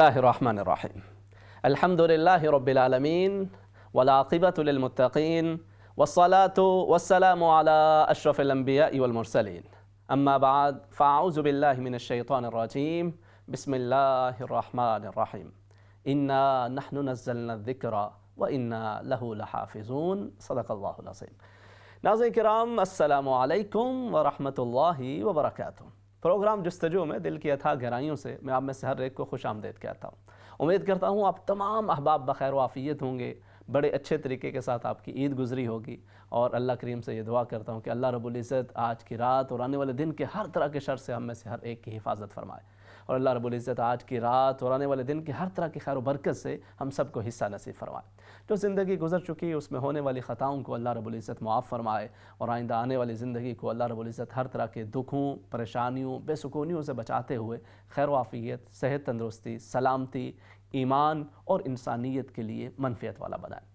الله الرحمن الرحيم. الحمد لله رب العالمين والعاقبة للمتقين والصلاة والسلام على أشرف الأنبياء والمرسلين. أما بعد فأعوذ بالله من الشيطان الرجيم. بسم الله الرحمن الرحيم. إنا نحن نزلنا الذكر وإنا له لحافظون. صدق الله العظيم. ناظرین کرام السلام علیکم ورحمۃ اللہ وبرکاتہ۔ پروگرام جستجو میں دل کی اتھا گہرائیوں سے میں آپ میں سے ہر ایک کو خوش آمدید کہتا ہوں۔ امید کرتا ہوں آپ تمام احباب بخیر و عافیت ہوں گے، بڑے اچھے طریقے کے ساتھ آپ کی عید گزری ہوگی، اور اللہ کریم سے یہ دعا کرتا ہوں کہ اللہ رب العزت آج کی رات اور آنے والے دن کے ہر طرح کے شر سے ہم میں سے ہر ایک کی حفاظت فرمائے، اور اللہ رب العزت آج کی رات اور آنے والے دن کے ہر طرح کی خیر و برکت سے ہم سب کو حصہ نصیب فرمائے۔ جو زندگی گزر چکی ہے اس میں ہونے والی خطاؤں کو اللہ رب العزت معاف فرمائے، اور آئندہ آنے والی زندگی کو اللہ رب العزت ہر طرح کے دکھوں، پریشانیوں، بے سکونیوں سے بچاتے ہوئے خیر و عافیت، صحت، تندرستی، سلامتی، ایمان اور انسانیت کے لیے منفعت والا بنائے۔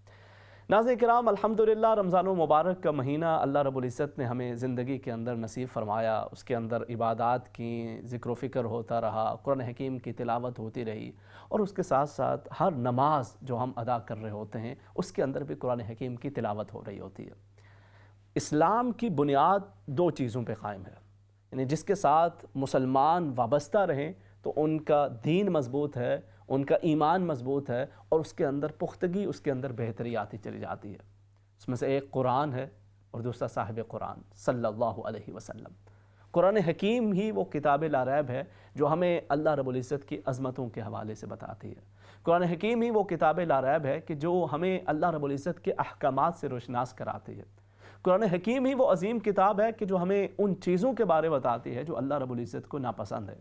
ناظرین کرام الحمدللہ رمضان المبارک کا مہینہ اللہ رب العزت نے ہمیں زندگی کے اندر نصیب فرمایا، اس کے اندر عبادات کی ذکر و فکر ہوتا رہا، قرآن حکیم کی تلاوت ہوتی رہی، اور اس کے ساتھ ساتھ ہر نماز جو ہم ادا کر رہے ہوتے ہیں اس کے اندر بھی قرآن حکیم کی تلاوت ہو رہی ہوتی ہے۔ اسلام کی بنیاد دو چیزوں پہ قائم ہے، یعنی جس کے ساتھ مسلمان وابستہ رہیں تو ان کا دین مضبوط ہے، ان کا ایمان مضبوط ہے، اور اس کے اندر پختگی، اس کے اندر بہتری آتی چلی جاتی ہے۔ اس میں سے ایک قرآن ہے اور دوسرا صاحب قرآن صلی اللہ علیہ وسلم۔ قرآن حکیم ہی وہ کتاب لا ریب ہے جو ہمیں اللہ رب العزت کی عظمتوں کے حوالے سے بتاتی ہے۔ قرآن حکیم ہی وہ کتاب لا ریب ہے کہ جو ہمیں اللہ رب العزت کے احکامات سے روشناس کراتی ہے۔ قرآن حکیم ہی وہ عظیم کتاب ہے کہ جو ہمیں ان چیزوں کے بارے بتاتی ہے جو اللہ رب العزت کو ناپسند ہے،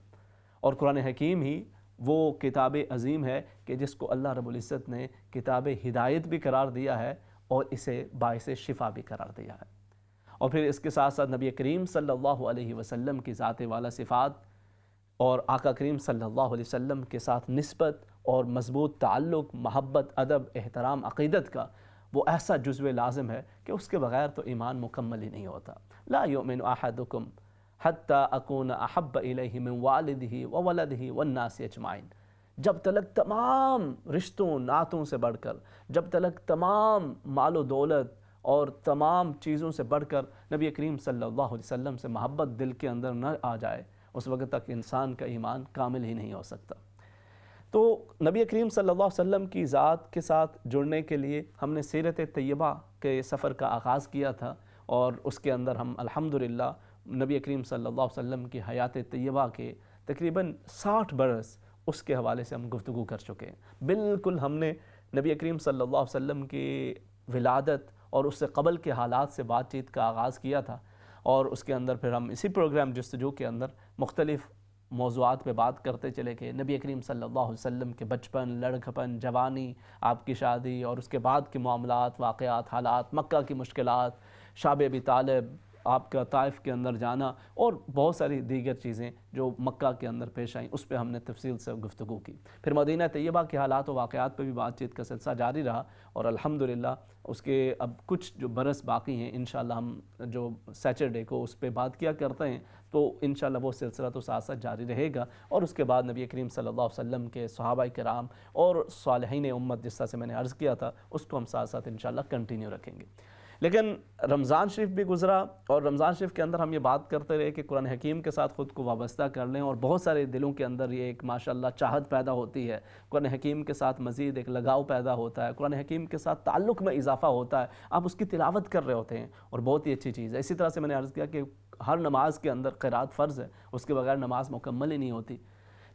اور قرآن حکیم ہی وہ کتاب عظیم ہے کہ جس کو اللہ رب العزت نے کتاب ہدایت بھی قرار دیا ہے اور اسے باعث شفا بھی قرار دیا ہے۔ اور پھر اس کے ساتھ ساتھ نبی کریم صلی اللہ علیہ وسلم کی ذات والا صفات اور آقا کریم صلی اللہ علیہ وسلم کے ساتھ نسبت اور مضبوط تعلق، محبت، ادب، احترام، عقیدت کا وہ ایسا جزو لازم ہے کہ اس کے بغیر تو ایمان مکمل ہی نہیں ہوتا۔ لا یؤمن احدکم حتی اکون احب الیہ من والدہ وولدہ والناس اجمعین۔ جب تلک تمام رشتوں، نعتوں سے بڑھ کر، جب تلک تمام مال و دولت اور تمام چیزوں سے بڑھ کر نبی کریم صلی اللہ علیہ وسلم سے محبت دل کے اندر نہ آ جائے، اس وقت تک انسان کا ایمان کامل ہی نہیں ہو سکتا۔ تو نبی کریم صلی اللہ علیہ وسلم کی ذات کے ساتھ جڑنے کے لیے ہم نے سیرت طیبہ کے سفر کا آغاز کیا تھا، اور اس کے اندر ہم الحمدللہ نبی کریم صلی اللہ علیہ وسلم کی حیات طیبہ کے تقریباً 60 برس اس کے حوالے سے ہم گفتگو کر چکے ہیں۔ بالکل ہم نے نبی کریم صلی اللہ علیہ وسلم کی ولادت اور اس سے قبل کے حالات سے بات چیت کا آغاز کیا تھا، اور اس کے اندر پھر ہم اسی پروگرام جستجو کے اندر مختلف موضوعات پہ بات کرتے چلے گئے۔ نبی کریم صلی اللہ علیہ وسلم کے بچپن، لڑکپن، جوانی، آپ کی شادی اور اس کے بعد کے معاملات، واقعات، حالات، مکہ کی مشکلات، شعب ابی طالب، آپ کا طائف کے اندر جانا، اور بہت ساری دیگر چیزیں جو مکہ کے اندر پیش آئیں، اس پہ ہم نے تفصیل سے گفتگو کی۔ پھر مدینہ طیبہ کے حالات و واقعات پہ بھی بات چیت کا سلسلہ جاری رہا، اور الحمدللہ اس کے اب کچھ جو برس باقی ہیں، انشاءاللہ ہم جو سیچرڈے کو اس پہ بات کیا کرتے ہیں، تو انشاءاللہ وہ سلسلہ تو ساتھ ساتھ جاری رہے گا، اور اس کے بعد نبی کریم صلی اللہ علیہ وسلم کے صحابہ کرام اور صالحین امت جس طرح سے میں نے عرض کیا تھا اس کو ہم ساتھ ساتھ انشاءاللہ کنٹینیو رکھیں گے۔ لیکن رمضان شریف بھی گزرا، اور رمضان شریف کے اندر ہم یہ بات کرتے رہے کہ قرآن حکیم کے ساتھ خود کو وابستہ کر لیں، اور بہت سارے دلوں کے اندر یہ ایک ماشاءاللہ چاہت پیدا ہوتی ہے، قرآن حکیم کے ساتھ مزید ایک لگاؤ پیدا ہوتا ہے، قرآن حکیم کے ساتھ تعلق میں اضافہ ہوتا ہے، آپ اس کی تلاوت کر رہے ہوتے ہیں، اور بہت ہی اچھی چیز ہے۔ اسی طرح سے میں نے عرض کیا کہ ہر نماز کے اندر قرات فرض ہے، اس کے بغیر نماز مکمل ہی نہیں ہوتی،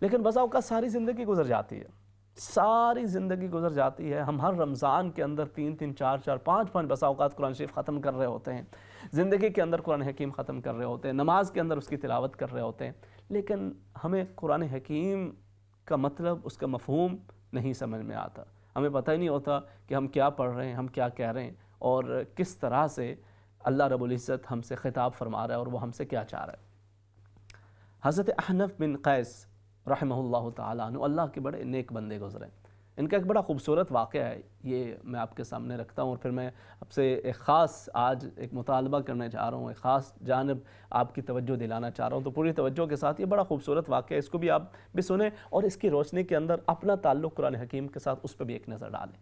لیکن بسا اوقات ساری زندگی گزر جاتی ہے، ساری زندگی گزر جاتی ہے، ہم ہر رمضان کے اندر 3 4 5 بسا اوقات قرآن شریف ختم کر رہے ہوتے ہیں، زندگی کے اندر قرآن حکیم ختم کر رہے ہوتے ہیں، نماز کے اندر اس کی تلاوت کر رہے ہوتے ہیں، لیکن ہمیں قرآن حکیم کا مطلب، اس کا مفہوم نہیں سمجھ میں آتا، ہمیں پتہ ہی نہیں ہوتا کہ ہم کیا پڑھ رہے ہیں، ہم کیا کہہ رہے ہیں، اور کس طرح سے اللہ رب العزت ہم سے خطاب فرما رہا ہے اور وہ ہم سے کیا چاہ رہا ہے۔ حضرت احنف بن قیس رحمہ اللہ تعالیٰ عنہ اللہ کے بڑے نیک بندے گزرے، ان کا ایک بڑا خوبصورت واقعہ ہے، یہ میں آپ کے سامنے رکھتا ہوں، اور پھر میں آپ سے ایک خاص آج ایک مطالبہ کرنے جا رہا ہوں، ایک خاص جانب آپ کی توجہ دلانا چاہ رہا ہوں۔ تو پوری توجہ کے ساتھ، یہ بڑا خوبصورت واقعہ ہے، اس کو بھی آپ بھی سنیں اور اس کی روشنی کے اندر اپنا تعلق قرآن حکیم کے ساتھ اس پہ بھی ایک نظر ڈالیں۔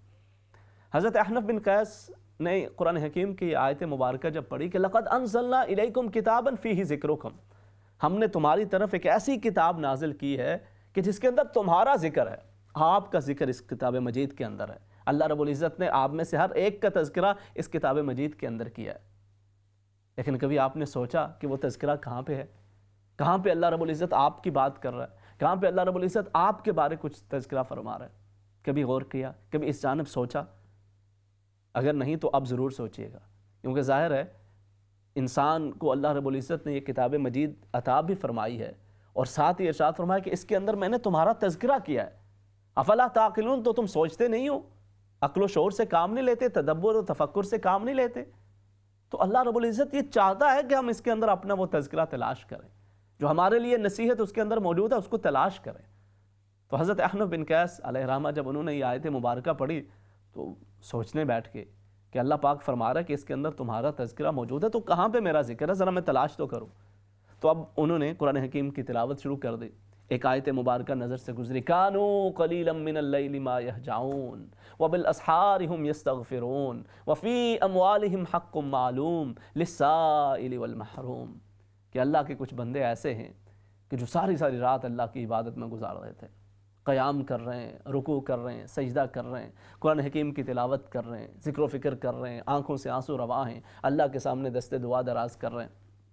حضرت احنف بن قیس نے قرآن حکیم کی آیت مبارکہ جب پڑھی کہ لَقَدْ أَنزَلْنَا إِلَيْكُمْ كِتَابًا فِيهِ ذِكْرُكُمْ، ہم نے تمہاری طرف ایک ایسی کتاب نازل کی ہے کہ جس کے اندر تمہارا ذکر ہے، آپ کا ذکر اس کتاب مجید کے اندر ہے۔ اللہ رب العزت نے آپ میں سے ہر ایک کا تذکرہ اس کتاب مجید کے اندر کیا ہے، لیکن کبھی آپ نے سوچا کہ وہ تذکرہ کہاں پہ ہے؟ کہاں پہ اللہ رب العزت آپ کی بات کر رہا ہے؟ کہاں پہ اللہ رب العزت آپ کے بارے کچھ تذکرہ فرما رہا ہے؟ کبھی غور کیا؟ کبھی اس جانب سوچا؟ اگر نہیں تو اب ضرور سوچئے گا، کیونکہ ظاہر ہے انسان کو اللہ رب العزت نے یہ کتاب مجید عطا بھی فرمائی ہے، اور ساتھ ہی ارشاد فرمایا کہ اس کے اندر میں نے تمہارا تذکرہ کیا ہے۔ افلا تعقلون، تو تم سوچتے نہیں ہو، عقل و شعور سے کام نہیں لیتے، تدبر و تفکر سے کام نہیں لیتے؟ تو اللہ رب العزت یہ چاہتا ہے کہ ہم اس کے اندر اپنا وہ تذکرہ تلاش کریں، جو ہمارے لیے نصیحت اس کے اندر موجود ہے اس کو تلاش کریں۔ تو حضرت احنف بن قیس علیہ الرحمہ جب انہوں نے یہ آیت مبارکہ پڑھی تو سوچنے بیٹھ کے کہ اللہ پاک فرما رہا ہے کہ اس کے اندر تمہارا تذکرہ موجود ہے، تو کہاں پہ میرا ذکر ہے، ذرا میں تلاش تو کروں۔ تو اب انہوں نے قرآن حکیم کی تلاوت شروع کر دی۔ ایک آیت مبارکہ نظر سے گزری، کانوا قلیلا من اللیل ما یہجعون وبالاسحار هم یستغفرون وفی اموالہم حق معلوم للسائل والمحروم، کہ اللہ کے کچھ بندے ایسے ہیں کہ جو ساری ساری رات اللہ کی عبادت میں گزار رہے تھے، قیام کر رہے ہیں، رکوع کر رہے ہیں، سجدہ کر رہے ہیں، قرآن حکیم کی تلاوت کر رہے ہیں، ذکر و فکر کر رہے ہیں، آنکھوں سے آنسو روا ہیں، اللہ کے سامنے دست دعا دراز کر رہے ہیں،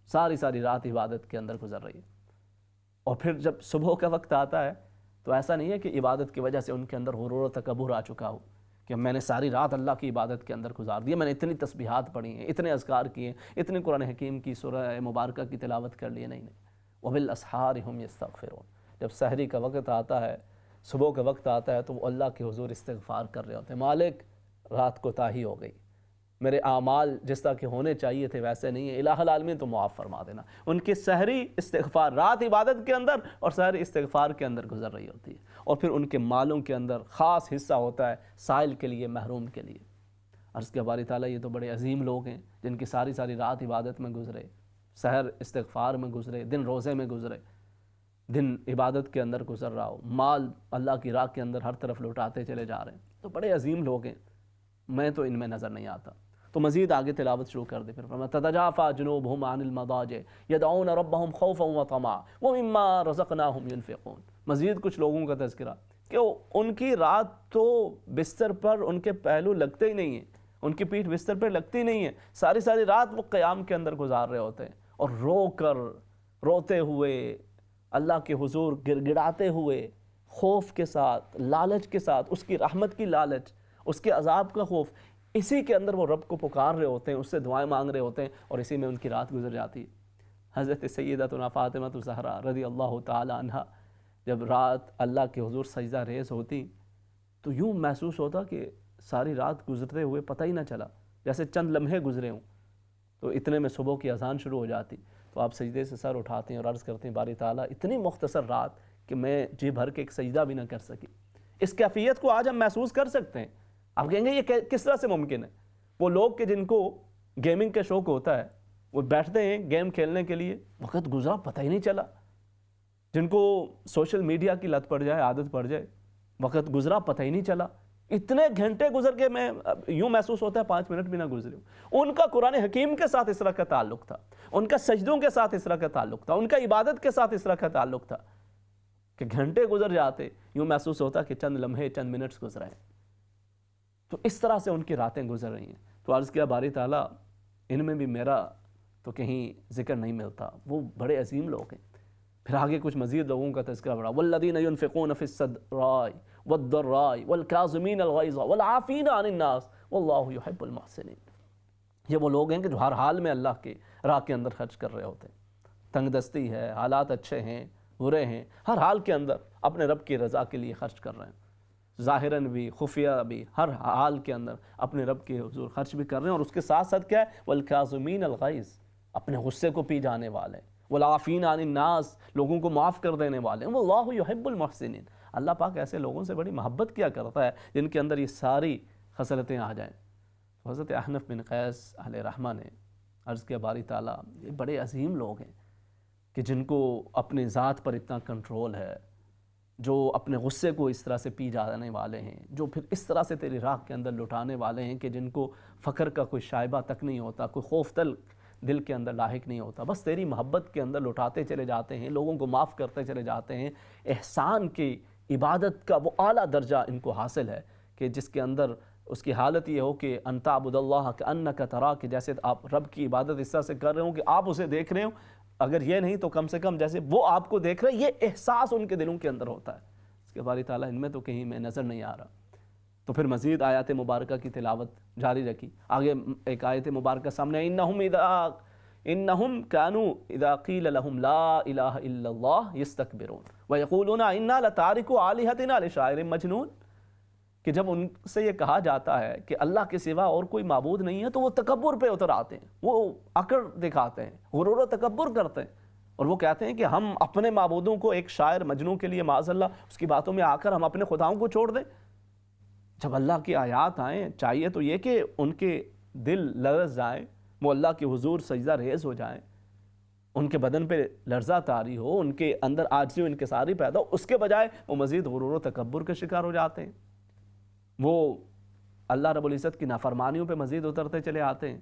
ساری ساری رات عبادت کے اندر گزر رہی ہے۔ اور پھر جب صبح کا وقت آتا ہے تو ایسا نہیں ہے کہ عبادت کی وجہ سے ان کے اندر غرور و تکبر آ چکا ہو کہ میں نے ساری رات اللہ کی عبادت کے اندر گزار دی، میں نے اتنی تسبیحات پڑھی ہیں، اتنے اذکار کیے، اتنے قرآن حکیم کی سورہ مبارکہ کی تلاوت کر لیے، نہیں۔ وبالاسحار هم یستغفرون، جب سحری کا وقت آتا ہے، صبح کا وقت آتا ہے، تو وہ اللہ کے حضور استغفار کر رہے ہوتے ہیں، مالک رات کو تاہی ہو گئی، میرے اعمال جس طرح کے ہونے چاہیے تھے ویسے نہیں ہیں، الہ العالمین تو معاف فرما دینا۔ ان کی سحری استغفار، رات عبادت کے اندر اور سحری استغفار کے اندر گزر رہی ہوتی ہے، اور پھر ان کے مالوں کے اندر خاص حصہ ہوتا ہے سائل کے لیے، محروم کے لیے۔ عرض کیا باری تعالیٰ، یہ تو بڑے عظیم لوگ ہیں جن کی ساری ساری رات عبادت میں گزرے، سحر استغفار میں گزرے، دن روزے میں گزرے، دن عبادت کے اندر گزر رہا ہو، مال اللہ کی راہ کے اندر ہر طرف لوٹاتے چلے جا رہے ہیں، تو بڑے عظیم لوگ ہیں، میں تو ان میں نظر نہیں آتا۔ تو مزید آگے تلاوت شروع کر دے، پھر فرمایا تتجافى جنوبهم عن المضاجع يدعون ربهم خوفا وطمعا ومما رزقناهم ينفقون۔ مزید کچھ لوگوں کا تذکرہ کہ ان کی رات تو بستر پر ان کے پہلو لگتے ہی نہیں ہیں، ان کی پیٹھ بستر پر لگتی نہیں ہے، ساری ساری رات وہ قیام کے اندر گزار رہے ہوتے ہیں، اور روتے ہوئے اللہ کے حضور گڑ گڑاتے ہوئے، خوف کے ساتھ، لالچ کے ساتھ، اس کی رحمت کی لالچ، اس کے عذاب کا خوف، اسی کے اندر وہ رب کو پکار رہے ہوتے ہیں، اس سے دعائیں مانگ رہے ہوتے ہیں، اور اسی میں ان کی رات گزر جاتی ہے۔ حضرت سیدتنا فاطمہ الزہرا رضی اللہ تعالی عنہ جب رات اللہ کے حضور سجدہ ریز ہوتی تو یوں محسوس ہوتا کہ ساری رات گزرتے ہوئے پتہ ہی نہ چلا، جیسے چند لمحے گزرے ہوں۔ تو اتنے میں صبح کی اذان شروع ہو جاتی، تو آپ سجدے سے سر اٹھاتے ہیں اور عرض کرتے ہیں باری تعالیٰ اتنی مختصر رات کہ میں جی بھر کے ایک سجدہ بھی نہ کر سکی۔ اس کیفیت کو آج ہم محسوس کر سکتے ہیں۔ آپ کہیں گے یہ کس طرح سے ممکن ہے؟ وہ لوگ کہ جن کو گیمنگ کا شوق ہوتا ہے، وہ بیٹھتے ہیں گیم کھیلنے کے لیے، وقت گزرا پتہ ہی نہیں چلا۔ جن کو سوشل میڈیا کی لت پڑ جائے، عادت پڑ جائے، وقت گزرا پتہ ہی نہیں چلا۔ اتنے گھنٹے گزر کے میں یوں محسوس ہوتا ہے 5 منٹ بھی نہ گزرے ہوں۔ ان کا قرآن حکیم کے ساتھ اس طرح کا تعلق تھا، ان کا سجدوں کے ساتھ اس طرح کا تعلق تھا، ان کا عبادت کے ساتھ اس طرح کا تعلق تھا کہ گھنٹے گزر جاتے، یوں محسوس ہوتا کہ چند لمحے، چند منٹس گزرے ہیں۔ تو اس طرح سے ان کی راتیں گزر رہی ہیں۔ تو عرض کیا باری تعالیٰ ان میں بھی میرا تو کہیں ذکر نہیں ملتا، وہ بڑے عظیم لوگ ہیں۔ پھر آگے کچھ مزید لوگوں کا تذکرہ بڑھا، والذین ينفقون فی السراء والضراء والکاظمین الغیظ والعافین عن الناس واللہ یحب المحسنین۔ یہ وہ لوگ ہیں کہ جو ہر حال میں اللہ کے راہ کے اندر خرچ کر رہے ہوتے ہیں، تنگ دستی ہے، حالات اچھے ہیں، برے ہیں، ہر حال کے اندر اپنے رب کی رضا کے لیے خرچ کر رہے ہیں، ظاہراً بھی خفیہ بھی، ہر حال کے اندر اپنے رب کے حضور خرچ بھی کر رہے ہیں، اور اس کے ساتھ ساتھ کیا ہے والکاظمین الغیظ، اپنے غصے کو پی جانے والے، والعافین عن الناس، لوگوں کو معاف کر دینے والے ہیں، واللہ یحب المحسنین، اللہ پاک ایسے لوگوں سے بڑی محبت کیا کرتا ہے جن کے اندر یہ ساری خصلتیں آ جائیں۔ حضرت احنف بن قیس علیہ رحمہ نے عرض کیا باری تعالیٰ یہ بڑے عظیم لوگ ہیں کہ جن کو اپنے ذات پر اتنا کنٹرول ہے، جو اپنے غصے کو اس طرح سے پی جانے والے ہیں، جو پھر اس طرح سے تیری راہ کے اندر لٹانے والے ہیں کہ جن کو فقر کا کوئی شائبہ تک نہیں ہوتا، کوئی خوف دل کے اندر لاحق نہیں ہوتا، بس تیری محبت کے اندر لٹاتے چلے جاتے ہیں، لوگوں کو معاف کرتے چلے جاتے ہیں۔ احسان کی عبادت کا وہ اعلیٰ درجہ ان کو حاصل ہے کہ جس کے اندر اس کی حالت یہ ہو کہ ان تعبد اللہ کأنک تراہ، کہ جیسے آپ رب کی عبادت اس طرح سے کر رہے ہوں کہ آپ اسے دیکھ رہے ہوں، اگر یہ نہیں تو کم سے کم جیسے وہ آپ کو دیکھ رہے ہیں، یہ احساس ان کے دلوں کے اندر ہوتا ہے۔ اس کے باری تعالیٰ ان میں تو کہیں میں نظر نہیں آ رہا۔ تو پھر مزید آیات مبارکہ کی تلاوت جاری رکھی۔ آگے ایک آیت مبارکہ سامنے، انہم کانوا اذا قیل لهم لا الہ الا اللہ یستکبرون ویقولون انا لتارکو آلہتنا لشاعر مجنون، کہ جب ان سے یہ کہا جاتا ہے کہ اللہ کے سوا اور کوئی معبود نہیں ہے تو وہ تکبر پہ اتر آتے ہیں، وہ اکڑ دکھاتے ہیں، غرور و تکبر کرتے ہیں، اور وہ کہتے ہیں کہ ہم اپنے معبودوں کو ایک شاعر مجنون کے لیے معاذ اللہ اس کی باتوں میں آ کر ہم اپنے خداؤں کو چھوڑ دیں۔ جب اللہ کی آیات آئیں چاہیے تو یہ کہ ان کے دل لرز جائیں، وہ اللہ کے حضور سجدہ ریز ہو جائیں، ان کے بدن پہ لرزہ طاری ہو، ان کے اندر عاجزی و انکساری پیدا ہو، اس کے بجائے وہ مزید غرور و تکبر کا شکار ہو جاتے ہیں، وہ اللہ رب العزت کی نافرمانیوں پہ مزید اترتے چلے آتے ہیں،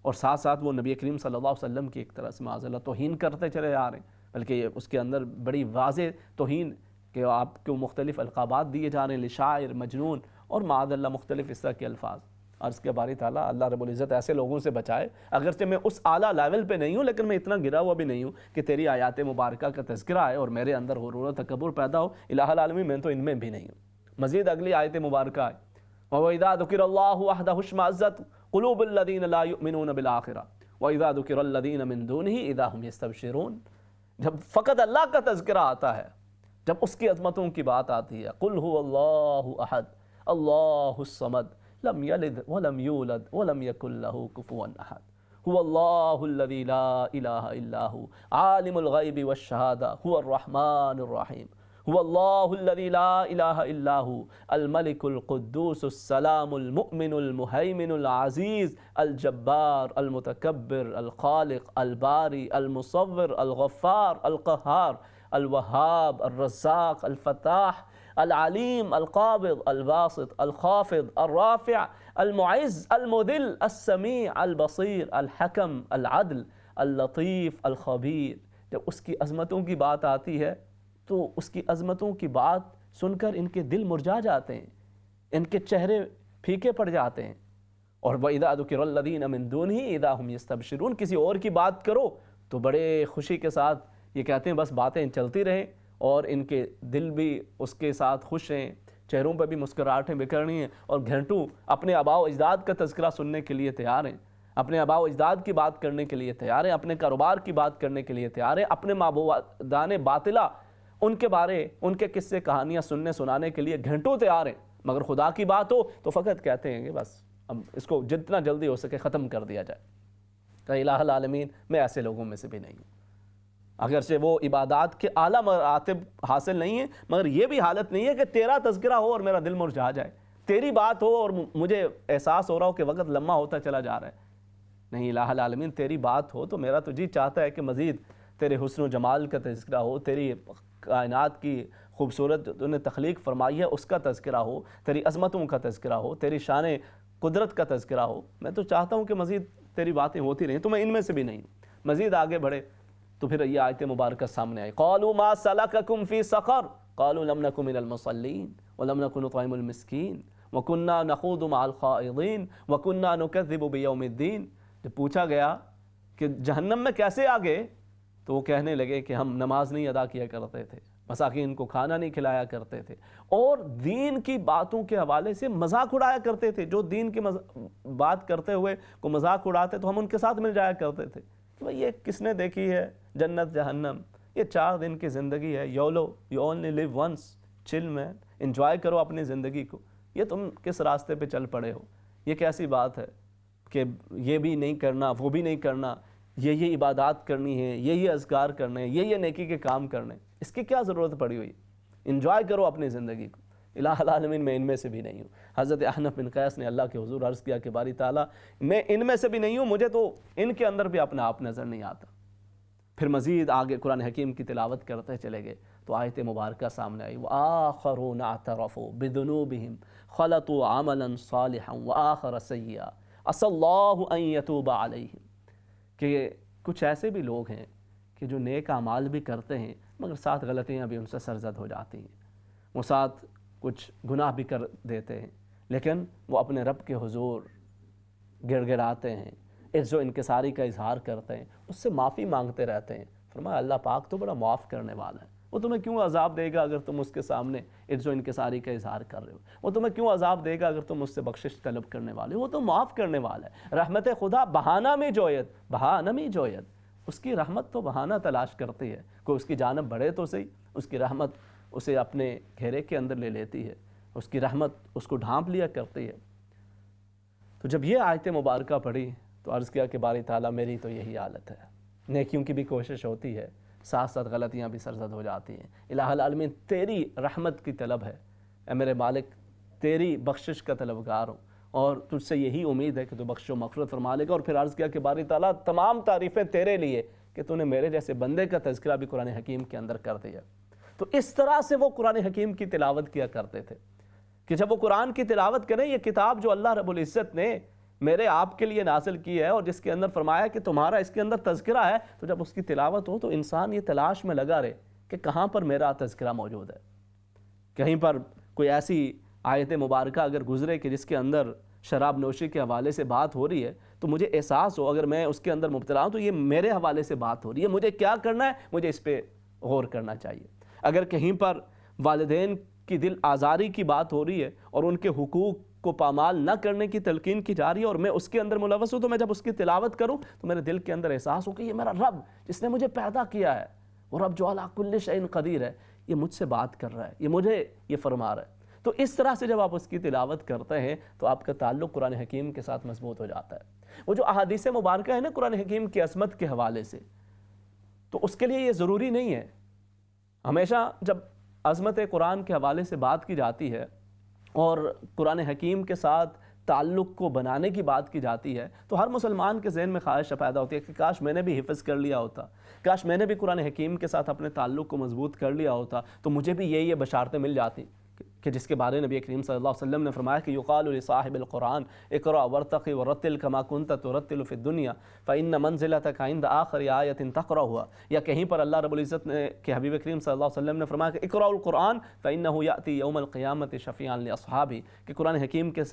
اور ساتھ ساتھ وہ نبی کریم صلی اللہ علیہ وسلم کی ایک طرح سے معاذ اللہ توہین کرتے چلے آ رہے ہیں، بلکہ اس کے اندر بڑی واضح توہین کہ آپ کو مختلف القابات دیے جا رہے ہیں، لشاعر، مجنون، اور معاذ اللہ مختلف اس طرح کے الفاظ۔ عرض کے باری تعالیٰ اللہ رب العزت ایسے لوگوں سے بچائے، اگرچہ میں اس اعلیٰ لیول پہ نہیں ہوں لیکن میں اتنا گرا ہوا بھی نہیں ہوں کہ تیری آیات مبارکہ کا تذکرہ آئے اور میرے اندر غرور و تکبر پیدا ہو۔ الہ العالمین میں تو ان میں بھی نہیں ہوں۔ مزید اگلی آیت مبارکہ آئے، وَإِذَا ذُكِرَ اللَّهُ وَحْدَهُ اشْمَأَزَّتْ قُلُوبُ الَّذِينَ لَا يُؤْمِنُونَ بِالْآخِرَةِ وَإِذَا ذُكِرَ الَّذِينَ مِن دُونِهِ إِذَا هُمْ يَسْتَبْشِرُونَ، جب فقط اللہ کا تذکرہ آتا ہے، جب اس کی عظمتوں کی بات آتی ہے، قُلْ هُوَ اللَّهُ أَحَدٌ اللَّهُ الصَّمَدُ لم يلد ولم يولد ولم يكن له كفوا احد هو الله الذي لا اله الا هو عالم الغيب والشهاده هو الرحمن الرحيم هو الله الذي لا اله الا هو الملك القدوس السلام المؤمن المهيمن العزيز الجبار المتكبر الخالق الباري المصور الغفار القهار الوهاب الرزاق الفتاح العلیم القابض الباسط الخافض الرافع المعز المذل السمیع البصیر الحکم العدل اللطیف الخبیر۔ جب اس کی عظمتوں کی بات آتی ہے تو اس کی عظمتوں کی بات سن کر ان کے دل مرجھا جاتے ہیں، ان کے چہرے پھیکے پڑ جاتے ہیں، اور وَإِذَا ذُكِرَ الَّذِينَ مِن دُونِهِ إِذَا هُمْ يَسْتَبْشِرُونَ، کسی اور کی بات کرو تو بڑے خوشی کے ساتھ یہ کہتے ہیں بس باتیں چلتی رہیں، اور ان کے دل بھی اس کے ساتھ خوش ہیں، چہروں پہ بھی مسکراہٹیں بکھرنی ہیں، اور گھنٹوں اپنے آباء و اجداد کا تذکرہ سننے کے لیے تیار ہیں، اپنے آباء و اجداد کی بات کرنے کے لیے تیار ہیں، اپنے کاروبار کی بات کرنے کے لیے تیار ہیں، اپنے معبودان باطلہ ان کے بارے، ان کے قصے کہانیاں سنانے کے لیے گھنٹوں تیار ہیں، مگر خدا کی بات ہو تو فقط کہتے ہیں کہ بس اب اس کو جتنا جلدی ہو سکے ختم کر دیا جائے۔ کہ الہ العالمین میں ایسے لوگوں میں سے بھی نہیں ہوں، اگرچہ وہ عبادات کے اعلیٰ مراتب حاصل نہیں ہیں، مگر یہ بھی حالت نہیں ہے کہ تیرا تذکرہ ہو اور میرا دل مرجھا جائے، تیری بات ہو اور مجھے احساس ہو رہا ہو کہ وقت لمحہ ہوتا چلا جا رہا ہے۔ نہیں، الہ العالمین تیری بات ہو تو میرا تو جی چاہتا ہے کہ مزید تیرے حسن و جمال کا تذکرہ ہو، تیری کائنات کی خوبصورت تو نے تخلیق فرمائی ہے اس کا تذکرہ ہو، تیری عظمتوں کا تذکرہ ہو، تیری شان قدرت کا تذکرہ ہو۔ میں تو چاہتا ہوں کہ مزید تیری باتیں ہوتی رہیں، تو میں ان میں سے بھی نہیں ہوں۔ مزید آگے بڑھے تو پھر یہ آیت مبارکہ سامنے آئی، قالوا ما سلککم فی سقر قالوا لم نک من المصلین ولم نک نطعم المسکین وکنا نخوض مع الخائضین وکنا نکذب بیوم الدین۔ جب پوچھا گیا کہ جہنم میں کیسے آگے، تو وہ کہنے لگے کہ ہم نماز نہیں ادا کیا کرتے تھے، مساکین کو کھانا نہیں کھلایا کرتے تھے، اور دین کی باتوں کے حوالے سے مذاق اڑایا کرتے تھے، جو دین کی بات کرتے ہوئے کو مذاق اڑاتے تو ہم ان کے ساتھ مل جایا کرتے تھے۔ بھئی یہ کس نے دیکھی ہے جنت جہنم؟ یہ 4 دن کی زندگی ہے، YOLO you only live once, چل مین، انجوائے کرو اپنی زندگی کو۔ یہ تم کس راستے پہ چل پڑے ہو؟ یہ کیسی بات ہے کہ یہ بھی نہیں کرنا، وہ بھی نہیں کرنا، یہ عبادات کرنی ہے، یہ اذکار کرنے ہیں، یہ نیکی کے کام کرنے ہیں؟ اس کی کیا ضرورت پڑی ہوئی؟ انجوائے کرو اپنی زندگی کو۔ الہ العالمین میں ان میں سے بھی نہیں ہوں۔ حضرت احنف بن قیس نے اللہ کے حضور عرض کیا کہ باری تعالیٰ میں ان میں سے بھی نہیں ہوں، مجھے تو ان کے اندر بھی اپنا آپ نظر نہیں آتا۔ پھر مزید آگے قرآن حکیم کی تلاوت کرتے چلے گئے تو آیت مبارکہ سامنے آئی، وآخرون اعترفوا بذنوبہم خلطوا عملا صالحا وآخر سیئا عسى اللہ ان یتوب علیہم، کہ کچھ ایسے بھی لوگ ہیں کہ جو نیک اعمال بھی کرتے ہیں مگر ساتھ غلطیاں بھی ان سے سرزد ہو جاتی ہیں، وہ ساتھ کچھ گناہ بھی کر دیتے ہیں، لیکن وہ اپنے رب کے حضور گڑ گڑاتے ہیں، عجز و انکساری کا اظہار کرتے ہیں، اس سے معافی مانگتے رہتے ہیں۔ فرمایا اللہ پاک تو بڑا معاف کرنے والا ہے، وہ تمہیں کیوں عذاب دے گا اگر تم اس کے سامنے عجز و انکساری کا اظہار کر رہے ہو؟ وہ تمہیں کیوں عذاب دے گا اگر تم اس سے بخشش طلب کرنے والے ہو؟ وہ تو معاف کرنے والا ہے۔ رحمت خدا بہانہ میں جوید، اس کی رحمت تو بہانہ تلاش کرتی ہے، کوئی اس کی جانب بڑھے تو صحیح، اس کی رحمت اسے اپنے گھیرے کے اندر لے لیتی ہے، اس کی رحمت اس کو ڈھانپ لیا کرتی ہے۔ تو جب یہ آیت مبارکہ پڑھی تو عرض کیا کہ باری تعالیٰ میری تو یہی حالت ہے، نیکیوں کی بھی کوشش ہوتی ہے، ساتھ ساتھ غلطیاں بھی سرزد ہو جاتی ہیں۔ الہ العالمین تیری رحمت کی طلب ہے، اے میرے مالک تیری بخشش کا طلبگار ہوں، اور تجھ سے یہی امید ہے کہ تو بخش و مغفرت فرما لے گا۔ اور پھر عرض کیا کہ باری تعالیٰ تمام تعریفیں تیرے لیے کہ تو نے میرے جیسے بندے کا تذکرہ بھی قرآن حکیم کے اندر کر دیا۔ تو اس طرح سے وہ قرآن حکیم کی تلاوت کیا کرتے تھے کہ جب وہ قرآن کی تلاوت کریں، یہ کتاب جو اللہ رب العزت نے میرے آپ کے لیے نازل کی ہے اور جس کے اندر فرمایا کہ تمہارا اس کے اندر تذکرہ ہے، تو جب اس کی تلاوت ہو تو انسان یہ تلاش میں لگا رہے کہ کہاں پر میرا تذکرہ موجود ہے۔ کہیں پر کوئی ایسی آیت مبارکہ اگر گزرے کہ جس کے اندر شراب نوشی کے حوالے سے بات ہو رہی ہے تو مجھے احساس ہو اگر میں اس کے اندر مبتلا ہوں تو یہ میرے حوالے سے بات ہو رہی ہے، مجھے کیا کرنا ہے، مجھے اس پہ غور کرنا چاہیے۔ اگر کہیں پر والدین کی دل آزاری کی بات ہو رہی ہے اور ان کے حقوق کو پامال نہ کرنے کی تلقین کی جا رہی ہے اور میں اس کے اندر ملوث ہوں، تو میں جب اس کی تلاوت کروں تو میرے دل کے اندر احساس ہو کہ یہ میرا رب جس نے مجھے پیدا کیا ہے، وہ رب جو علی کل شیء قدیر ہے، یہ مجھ سے بات کر رہا ہے، یہ مجھے یہ فرما رہا ہے۔ تو اس طرح سے جب آپ اس کی تلاوت کرتے ہیں تو آپ کا تعلق قرآن حکیم کے ساتھ مضبوط ہو جاتا ہے۔ وہ جو احادیث مبارکہ ہے نا قرآن حکیم کی عظمت کے حوالے سے، تو اس کے لیے یہ ضروری نہیں ہے۔ ہمیشہ جب عظمت قرآن کے حوالے سے بات کی جاتی ہے اور قرآن حکیم کے ساتھ تعلق کو بنانے کی بات کی جاتی ہے تو ہر مسلمان کے ذہن میں خواہش پیدا ہوتی ہے کہ کاش میں نے بھی حفظ کر لیا ہوتا، کاش میں نے بھی قرآن حکیم کے ساتھ اپنے تعلق کو مضبوط کر لیا ہوتا تو مجھے بھی یہ بشارتیں مل جاتی کہ جس کے بارے نبی کریم صلی اللہ علیہ وسلم نے فرمایا کہ یقال لصاحب القرآن اقرأ وارتقی ورتل کما کنت ترتل فی الدنیا فإن منزلتک عند آخر آیت تقرأها، یا کہیں پر اللہ رب العزت نے کہ حبیب کریم صلی اللہ علیہ وسلم نے فرمایا کہ اقرأ القرآن فإنه یأتی یوم القیامت شفیعا لأصحابہ، کہ قرآن حکیم کے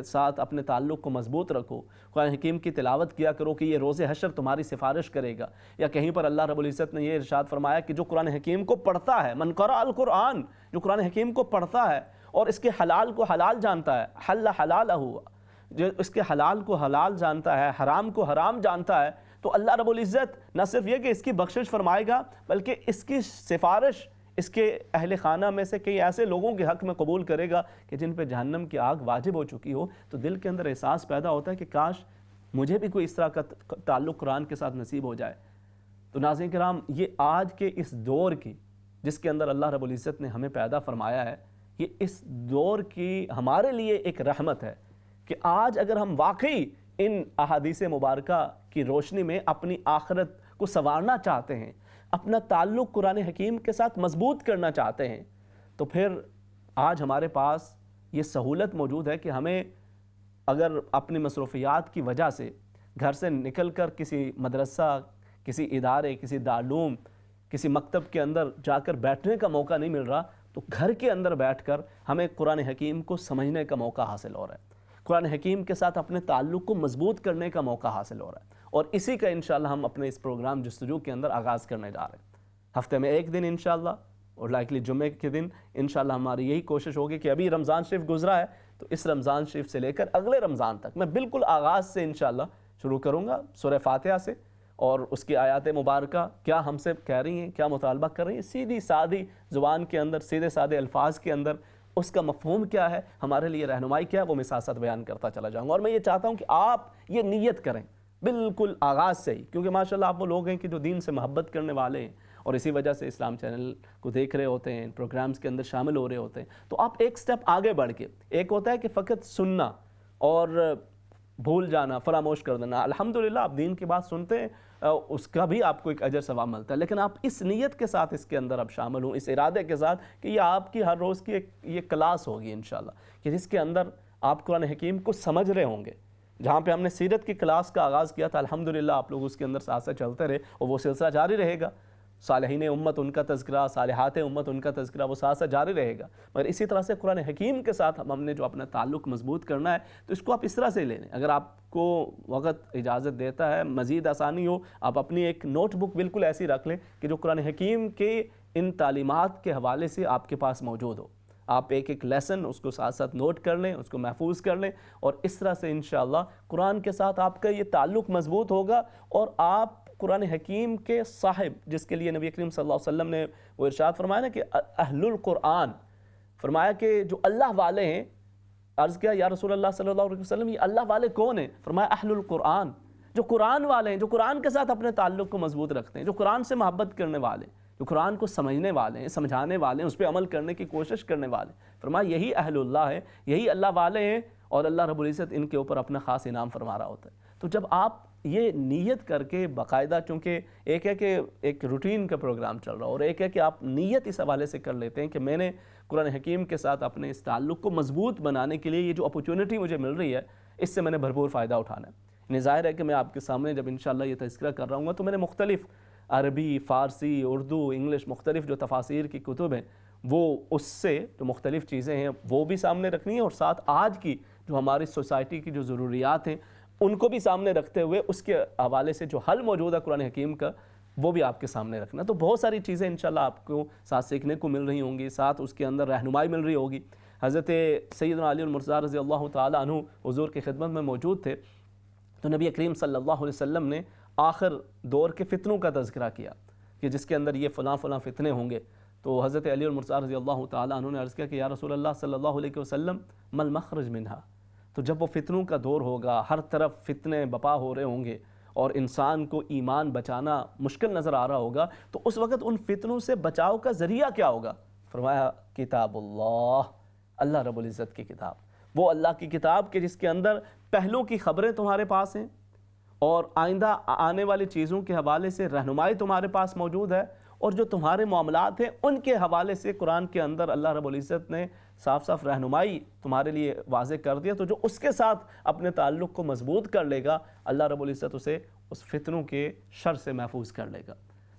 ساتھ اپنے تعلق کو مضبوط رکھو، قرآن حکیم کی تلاوت کیا کرو کہ یہ روز حشر تمہاری سفارش کرے گا۔ یا کہیں پر اللہ رب العزت نے یہ ارشاد فرمایا کہ جو قرآن حکیم کو پڑھتا ہے، من قرأ القرآن، جو قرآن حکیم کو پڑھتا ہے اور اس کے حلال کو حلال جانتا ہے، حل حلالہ، جو اس کے حلال کو حلال جانتا ہے، حرام کو حرام جانتا ہے، تو اللہ رب العزت نہ صرف یہ کہ اس کی بخشش فرمائے گا بلکہ اس کی سفارش اس کے اہل خانہ میں سے کئی ایسے لوگوں کے حق میں قبول کرے گا کہ جن پہ جہنم کی آگ واجب ہو چکی ہو۔ تو دل کے اندر احساس پیدا ہوتا ہے کہ کاش مجھے بھی کوئی اس طرح کا تعلق قرآن کے ساتھ نصیب ہو جائے۔ تو ناظرین کرام، یہ آج کے اس دور کی جس کے اندر اللہ رب العزت نے ہمیں پیدا فرمایا ہے، یہ اس دور کی ہمارے لیے ایک رحمت ہے کہ آج اگر ہم واقعی ان احادیث مبارکہ کی روشنی میں اپنی آخرت کو سنوارنا چاہتے ہیں، اپنا تعلق قرآن حکیم کے ساتھ مضبوط کرنا چاہتے ہیں، تو پھر آج ہمارے پاس یہ سہولت موجود ہے کہ ہمیں اگر اپنی مصروفیات کی وجہ سے گھر سے نکل کر کسی مدرسہ، کسی ادارے، کسی دارالعلوم، کسی مکتب کے اندر جا کر بیٹھنے کا موقع نہیں مل رہا، تو گھر کے اندر بیٹھ کر ہمیں قرآن حکیم کو سمجھنے کا موقع حاصل ہو رہا ہے، قرآن حکیم کے ساتھ اپنے تعلق کو مضبوط کرنے کا موقع حاصل ہو رہا ہے، اور اسی کا انشاءاللہ ہم اپنے اس پروگرام جستجو کے اندر آغاز کرنے جا رہے ہیں۔ ہفتے میں ایک دن انشاءاللہ، اور لائکلی جمعے کے دن انشاءاللہ ہماری یہی کوشش ہوگی کہ ابھی رمضان شریف گزرا ہے تو اس رمضان شریف سے لے کر اگلے رمضان تک میں بالکل آغاز سے انشاءاللہ شروع کروں گا سورہ فاتحہ سے، اور اس کی آیات مبارکہ کیا ہم سے کہہ رہی ہیں، کیا مطالبہ کر رہی ہیں، سیدھی سادھی زبان کے اندر، سیدھے سادھے الفاظ کے اندر اس کا مفہوم کیا ہے، ہمارے لیے رہنمائی کیا ہے، وہ میں ساتھ ساتھ بیان کرتا چلا جاؤں گا۔ اور میں یہ چاہتا ہوں کہ آپ یہ نیت کریں بالکل آغاز سے ہی، کیونکہ ماشاءاللہ آپ وہ لوگ ہیں کہ جو دین سے محبت کرنے والے ہیں اور اسی وجہ سے اسلام چینل کو دیکھ رہے ہوتے ہیں، پروگرامز کے اندر شامل ہو رہے ہوتے ہیں، تو آپ ایک سٹیپ آگے بڑھ کے، ایک ہوتا ہے کہ فقط سننا اور بھول جانا، فراموش کر دینا، الحمدللہ آپ دین کی بات سنتے ہیں، اس کا بھی آپ کو ایک اجر ثواب ملتا ہے، لیکن آپ اس نیت کے ساتھ اس کے اندر اب شامل ہوں، اس ارادے کے ساتھ کہ یہ آپ کی ہر روز کی ایک یہ کلاس ہوگی انشاءاللہ، کہ جس کے اندر آپ قرآن حکیم کو سمجھ رہے ہوں گے۔ جہاں پہ ہم نے سیرت کی کلاس کا آغاز کیا تھا، الحمدللہ آپ لوگ اس کے اندر ساتھ ساتھ چلتے رہے، اور وہ سلسلہ جاری رہے گا، صالحین امت ان کا تذکرہ، صالحات امت ان کا تذکرہ، وہ ساتھ ساتھ جاری رہے گا۔ مگر اسی طرح سے قرآن حکیم کے ساتھ ہم نے جو اپنا تعلق مضبوط کرنا ہے، تو اس کو آپ اس طرح سے لیں۔ اگر آپ کو وقت اجازت دیتا ہے، مزید آسانی ہو، آپ اپنی ایک نوٹ بک بالکل ایسی رکھ لیں کہ جو قرآن حکیم کے ان تعلیمات کے حوالے سے آپ کے پاس موجود ہو۔ آپ ایک ایک لیسن اس کو ساتھ ساتھ نوٹ کر لیں، اس کو محفوظ کر لیں، اور اس طرح سے انشاءاللہ قرآن کے ساتھ آپ کا یہ تعلق مضبوط ہوگا، اور آپ قرآن حکیم کے صاحب، جس کے لیے نبی کریم صلی اللہ علیہ وسلم نے وہ ارشاد فرمایا نا کہ اہل القرآن، فرمایا کہ جو اللہ والے ہیں۔ عرض کیا یا رسول اللہ صلی اللہ علیہ وسلم یہ اللہ والے کون ہیں؟ فرمایا اہل القرآن، جو قرآن والے ہیں، جو قرآن کے ساتھ اپنے تعلق کو مضبوط رکھتے ہیں، جو قرآن سے محبت کرنے والے ہیں، جو قرآن کو سمجھنے والے ہیں، سمجھانے والے ہیں، اس پہ عمل کرنے کی کوشش کرنے والے ہیں۔ فرمایا یہی اہل اللہ ہے، یہی اللہ والے ہیں، اور اللہ رب العزت ان کے اوپر اپنا خاص انعام فرما رہا ہوتا ہے۔ تو جب آپ یہ نیت کر کے باقاعدہ، چونکہ ایک ہے کہ ایک روٹین کا پروگرام چل رہا اور ایک ہے کہ آپ نیت اس حوالے سے کر لیتے ہیں کہ میں نے قرآن حکیم کے ساتھ اپنے اس تعلق کو مضبوط بنانے کے لیے یہ جو اپورچونٹی مجھے مل رہی ہے، اس سے میں نے بھرپور فائدہ اٹھانا ہے۔ یعنی ظاہر ہے کہ میں آپ کے سامنے جب انشاءاللہ یہ تذکرہ کر رہا ہوں گا تو میں نے مختلف عربی، فارسی، اردو، انگلش، مختلف جو تفاسیر کی کتب ہیں، وہ اس سے جو مختلف چیزیں ہیں وہ بھی سامنے رکھنی ہیں، اور ساتھ آج کی جو ہماری سوسائٹی کی جو ضروریات ہیں ان کو بھی سامنے رکھتے ہوئے اس کے حوالے سے جو حل موجود ہے قرآن حکیم کا، وہ بھی آپ کے سامنے رکھنا۔ تو بہت ساری چیزیں انشاءاللہ آپ کو ساتھ سیکھنے کو مل رہی ہوں گی، ساتھ اس کے اندر رہنمائی مل رہی ہوگی۔ حضرت سیدنا علی المرتضیٰ رضی اللہ تعالیٰ عنہ حضور کی خدمت میں موجود تھے، تو نبی کریم صلی اللہ علیہ وسلم نے آخر دور کے فتنوں کا تذکرہ کیا کہ جس کے اندر یہ فلاں فلاں فتنے ہوں گے۔ تو حضرت علی المرتضیٰ رضی اللہ تعالیٰ عنہ نے عرض کیا کہ یا رسول اللہ صلی اللہ علیہ وسلم ما المخرج منہا، تو جب وہ فتنوں کا دور ہوگا، ہر طرف فتنے بپا ہو رہے ہوں گے اور انسان کو ایمان بچانا مشکل نظر آ رہا ہوگا، تو اس وقت ان فتنوں سے بچاؤ کا ذریعہ کیا ہوگا؟ فرمایا کتاب اللہ، اللہ رب العزت کی کتاب، وہ اللہ کی کتاب کہ جس کے اندر پہلوں کی خبریں تمہارے پاس ہیں اور آئندہ آنے والی چیزوں کے حوالے سے رہنمائی تمہارے پاس موجود ہے، اور جو تمہارے معاملات ہیں ان کے حوالے سے قرآن کے اندر اللہ رب العزت نے صاف صاف رہنمائی تمہارے لیے واضح کر دیا۔ تو جو اس کے ساتھ اپنے تعلق کو مضبوط کر لے گا، اللہ رب العزت اسے اس فتنوں کے شر سے محفوظ کر لے گا۔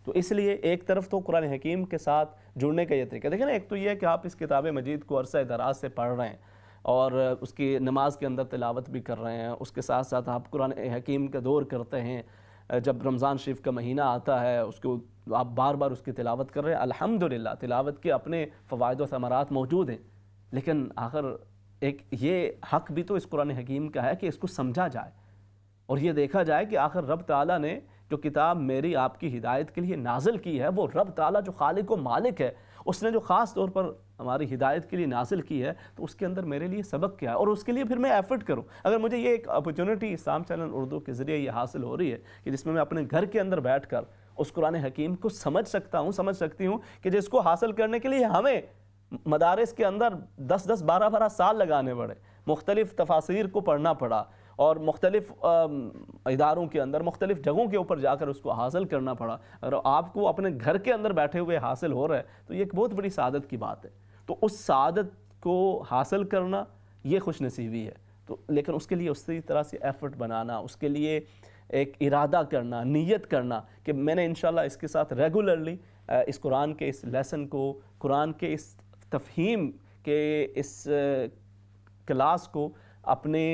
تو اس لیے ایک طرف تو قرآن حکیم کے ساتھ جڑنے کا یہ طریقہ، دیکھیں نا، ایک تو یہ ہے کہ آپ اس کتاب مجید کو عرصہ دراز سے پڑھ رہے ہیں اور اس کی نماز کے اندر تلاوت بھی کر رہے ہیں، اس کے ساتھ ساتھ آپ قرآن حکیم کا دور کرتے ہیں، جب رمضان شریف کا مہینہ آتا ہے اس کو آپ بار بار اس کی تلاوت کر رہے ہیں۔ الحمدللہ تلاوت کے اپنے فوائد و ثمرات موجود ہیں، لیکن آخر ایک یہ حق بھی تو اس قرآن حکیم کا ہے کہ اس کو سمجھا جائے اور یہ دیکھا جائے کہ آخر رب تعالیٰ نے جو کتاب میری آپ کی ہدایت کے لیے نازل کی ہے، وہ رب تعالیٰ جو خالق و مالک ہے، اس نے جو خاص طور پر ہماری ہدایت کے لیے نازل کی ہے، تو اس کے اندر میرے لیے سبق کیا ہے، اور اس کے لیے پھر میں ایفرٹ کروں۔ اگر مجھے یہ ایک اپورچونٹی اسلام چینل اردو کے ذریعے یہ حاصل ہو رہی ہے کہ جس میں میں اپنے گھر کے اندر بیٹھ کر اس قرآن حکیم کو سمجھ سکتی ہوں کہ جس کو حاصل کرنے کے لیے ہمیں مدارس کے اندر 10 12 سال لگانے پڑے، مختلف تفاسیر کو پڑھنا پڑا، اور مختلف اداروں کے اندر مختلف جگہوں کے اوپر جا کر اس کو حاصل کرنا پڑا، اور آپ کو اپنے گھر کے اندر بیٹھے ہوئے حاصل ہو رہا ہے، تو یہ ایک بہت بڑی سعادت کی بات ہے۔ تو اس سعادت کو حاصل کرنا یہ خوش نصیبی ہے، تو لیکن اس کے لیے اسی طرح سے ایفرٹ بنانا، اس کے لیے ایک ارادہ کرنا، نیت کرنا کہ میں نے انشاءاللہ اس کے ساتھ ریگولرلی اس قرآن کے اس لیسن کو، قرآن کے اس تفہیم کے اس کلاس کو اپنے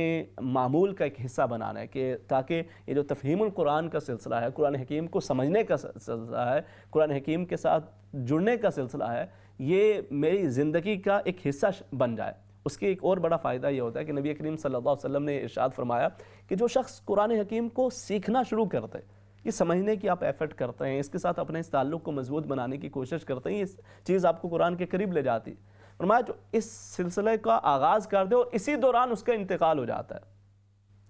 معمول کا ایک حصہ بنانا ہے، کہ تاکہ یہ جو تفہیم القرآن کا سلسلہ ہے، قرآن حکیم کو سمجھنے کا سلسلہ ہے، قرآن حکیم کے ساتھ جڑنے کا سلسلہ ہے، یہ میری زندگی کا ایک حصہ بن جائے۔ اس کی ایک اور بڑا فائدہ یہ ہوتا ہے کہ نبی کریم صلی اللہ علیہ وسلم نے ارشاد فرمایا کہ جو شخص قرآن حکیم کو سیکھنا شروع کرتے ہیں، یہ سمجھنے کی آپ ایفرٹ کرتے ہیں، اس کے ساتھ اپنے اس تعلق کو مضبوط بنانے کی کوشش کرتے ہیں، یہ چیز آپ کو قرآن کے قریب لے جاتی ہے۔ فرمایا جو اس سلسلے کا آغاز کر دے اور اسی دوران اس کا انتقال ہو جاتا ہے،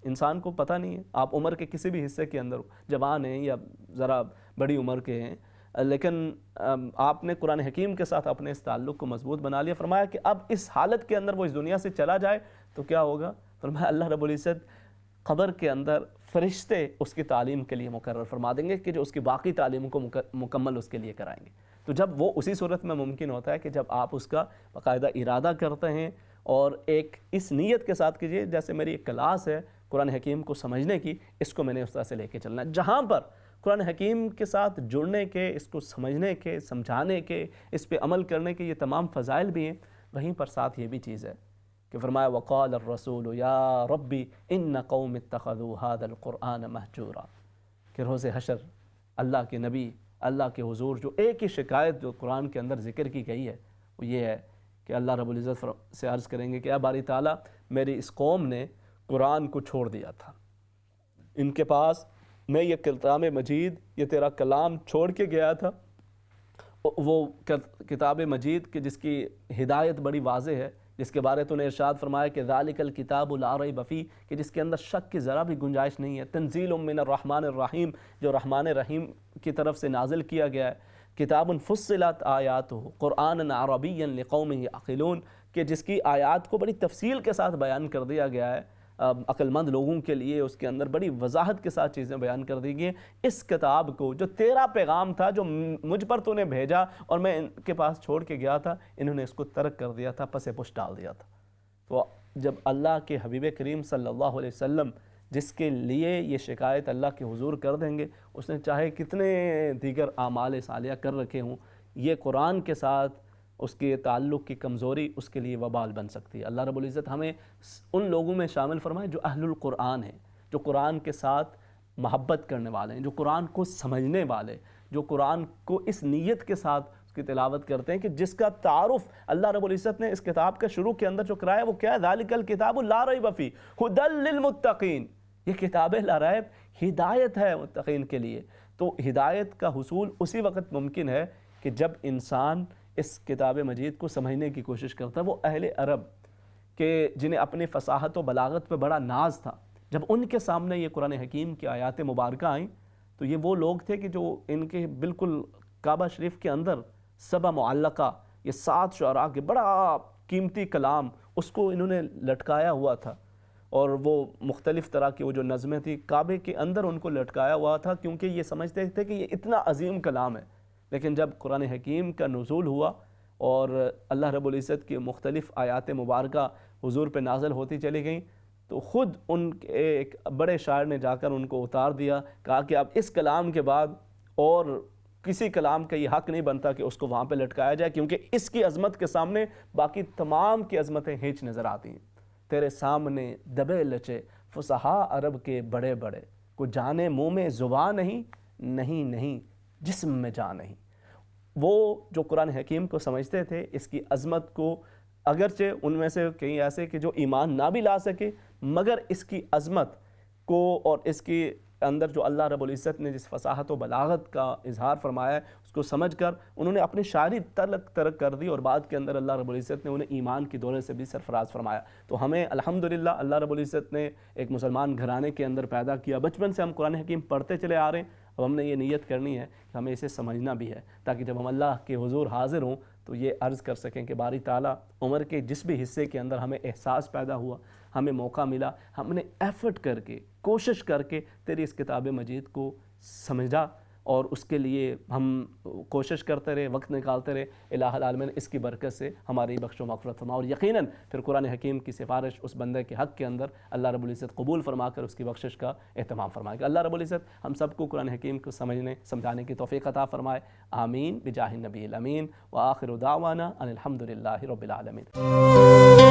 انسان کو پتہ نہیں ہے، آپ عمر کے کسی بھی حصے کے اندر جوان ہیں یا ذرا بڑی عمر کے ہیں، لیکن آپ نے قرآن حکیم کے ساتھ اپنے اس تعلق کو مضبوط بنا لیا. فرمایا کہ اب اس حالت کے اندر وہ اس دنیا سے چلا جائے تو کیا ہوگا؟ فرمایا اللہ رب العزت قبر کے اندر فرشتے اس کی تعلیم کے لیے مقرر فرما دیں گے کہ جو اس کی باقی تعلیم کو مکمل اس کے لیے کرائیں گے. تو جب وہ اسی صورت میں ممکن ہوتا ہے کہ جب آپ اس کا باقاعدہ ارادہ کرتے ہیں اور ایک اس نیت کے ساتھ کیجئے جیسے میری ایک کلاس ہے قرآن حکیم کو سمجھنے کی، اس کو میں نے اس طرح سے لے کے چلنا ہے. جہاں پر قرآن حکیم کے ساتھ جڑنے کے، اس کو سمجھنے کے، سمجھانے کے، اس پہ عمل کرنے کے یہ تمام فضائل بھی ہیں، وہیں پر ساتھ یہ بھی چیز ہے کہ فرمایا وقال الرسول یا ربی ان قوم اتخذوا هذا القرآن مہجورا، کہ روز حشر اللہ کے نبی اللہ کے حضور جو ایک ہی شکایت جو قرآن کے اندر ذکر کی گئی ہے وہ یہ ہے کہ اللہ رب العزت سے عرض کریں گے کہ اے باری تعالیٰ میری اس قوم نے قرآن کو چھوڑ دیا تھا، ان کے پاس میں یہ کتاب مجید یہ تیرا کلام چھوڑ کے گیا تھا، وہ کتاب مجید کہ جس کی ہدایت بڑی واضح ہے، جس کے بارے تو نے ارشاد فرمایا کہ ذالک الکتاب لا ریب فیہ، کہ جس کے اندر شک کی ذرا بھی گنجائش نہیں ہے، تنزیل من الرحمن الرحیم، جو رحمان رحیم کی طرف سے نازل کیا گیا ہے، کتاب فصلت آیاتہ قرآنا عربیا لقوم یعقلون، کہ جس کی آیات کو بڑی تفصیل کے ساتھ بیان کر دیا گیا ہے عقل مند لوگوں کے لیے، اس کے اندر بڑی وضاحت کے ساتھ چیزیں بیان کر دی گئی ہیں. اس کتاب کو جو تیرا پیغام تھا جو مجھ پر تو نے بھیجا اور میں ان کے پاس چھوڑ کے گیا تھا، انہوں نے اس کو ترک کر دیا تھا، پس پش ڈال دیا تھا. تو جب اللہ کے حبیب کریم صلی اللہ علیہ وسلم جس کے لیے یہ شکایت اللہ کے حضور کر دیں گے، اس نے چاہے کتنے دیگر اعمال صالحہ کر رکھے ہوں، یہ قرآن کے ساتھ اس کے تعلق کی کمزوری اس کے لیے وبال بن سکتی ہے. اللہ رب العزت ہمیں ان لوگوں میں شامل فرمائے جو اہل القرآن ہیں، جو قرآن کے ساتھ محبت کرنے والے ہیں، جو قرآن کو سمجھنے والے، جو قرآن کو اس نیت کے ساتھ اس کی تلاوت کرتے ہیں کہ جس کا تعارف اللہ رب العزت نے اس کتاب کا شروع کے اندر جو کرایا وہ کیا ہے؟ ذالک الکتاب لا ریب فیہ ھدی للمتقین، یہ کتاب لا ریب ہدایت ہے متقین کے لیے. تو ہدایت کا حصول اسی وقت ممکن ہے کہ جب انسان اس کتاب مجید کو سمجھنے کی کوشش کرتا ہے. وہ اہل عرب کہ جنہیں اپنی فصاحت و بلاغت پہ بڑا ناز تھا، جب ان کے سامنے یہ قرآن حکیم کی آیات مبارکہ آئیں تو یہ وہ لوگ تھے کہ جو ان کے بالکل کعبہ شریف کے اندر سبع معلقہ، یہ 7 شعراء کے بڑا قیمتی کلام، اس کو انہوں نے لٹکایا ہوا تھا، اور وہ مختلف طرح کی وہ جو نظمیں تھیں کعبے کے اندر ان کو لٹکایا ہوا تھا، کیونکہ یہ سمجھتے تھے کہ یہ اتنا عظیم کلام ہے. لیکن جب قرآن حکیم کا نزول ہوا اور اللہ رب العزت کی مختلف آیات مبارکہ حضور پہ نازل ہوتی چلی گئیں تو خود ان کے ایک بڑے شاعر نے جا کر ان کو اتار دیا، کہا کہ اب اس کلام کے بعد اور کسی کلام کا یہ حق نہیں بنتا کہ اس کو وہاں پہ لٹکایا جائے، کیونکہ اس کی عظمت کے سامنے باقی تمام کی عظمتیں ہیچ نظر آتی ہیں. تیرے سامنے دبے لچے فصحاء عرب کے بڑے بڑے، کو جانے منہ میں زبان نہیں، نہیں نہیں جسم میں جان نہیں. وہ جو قرآن حکیم کو سمجھتے تھے، اس کی عظمت کو، اگرچہ ان میں سے کئی ایسے کہ جو ایمان نہ بھی لا سکے، مگر اس کی عظمت کو اور اس کی اندر جو اللہ رب العزت نے جس فصاحت و بلاغت کا اظہار فرمایا ہے اس کو سمجھ کر انہوں نے اپنی شاعری ترک کر دی، اور بعد کے اندر اللہ رب العزت نے انہیں ایمان کی دولت سے بھی سرفراز فرمایا. تو ہمیں الحمدللہ اللہ رب العزت نے ایک مسلمان گھرانے کے اندر پیدا کیا، بچپن سے ہم قرآن حکیم پڑھتے چلے آ رہے ہیں. اب ہم نے یہ نیت کرنی ہے کہ ہمیں اسے سمجھنا بھی ہے، تاکہ جب ہم اللہ کے حضور حاضر ہوں تو یہ عرض کر سکیں کہ باری تعالیٰ عمر کے جس بھی حصے کے اندر ہمیں احساس پیدا ہوا، ہمیں موقع ملا، ہم نے ایفرٹ کر کے، کوشش کر کے تیری اس کتاب مجید کو سمجھا، اور اس کے لیے ہم کوشش کرتے رہے، وقت نکالتے رہے. الہ العالمین اس کی برکت سے ہماری بخش و مغفرت فرما، اور یقیناً پھر قرآن حکیم کی سفارش اس بندے کے حق کے اندر اللہ رب العزت قبول فرما کر اس کی بخشش کا اہتمام فرمائے گا. اللہ رب العزت ہم سب کو قرآن حکیم کو سمجھنے سمجھانے کی توفیق عطا فرمائے. آمین بجاہ النبی الامین، وآخر دعوانا ان الحمد للہ رب العالمین.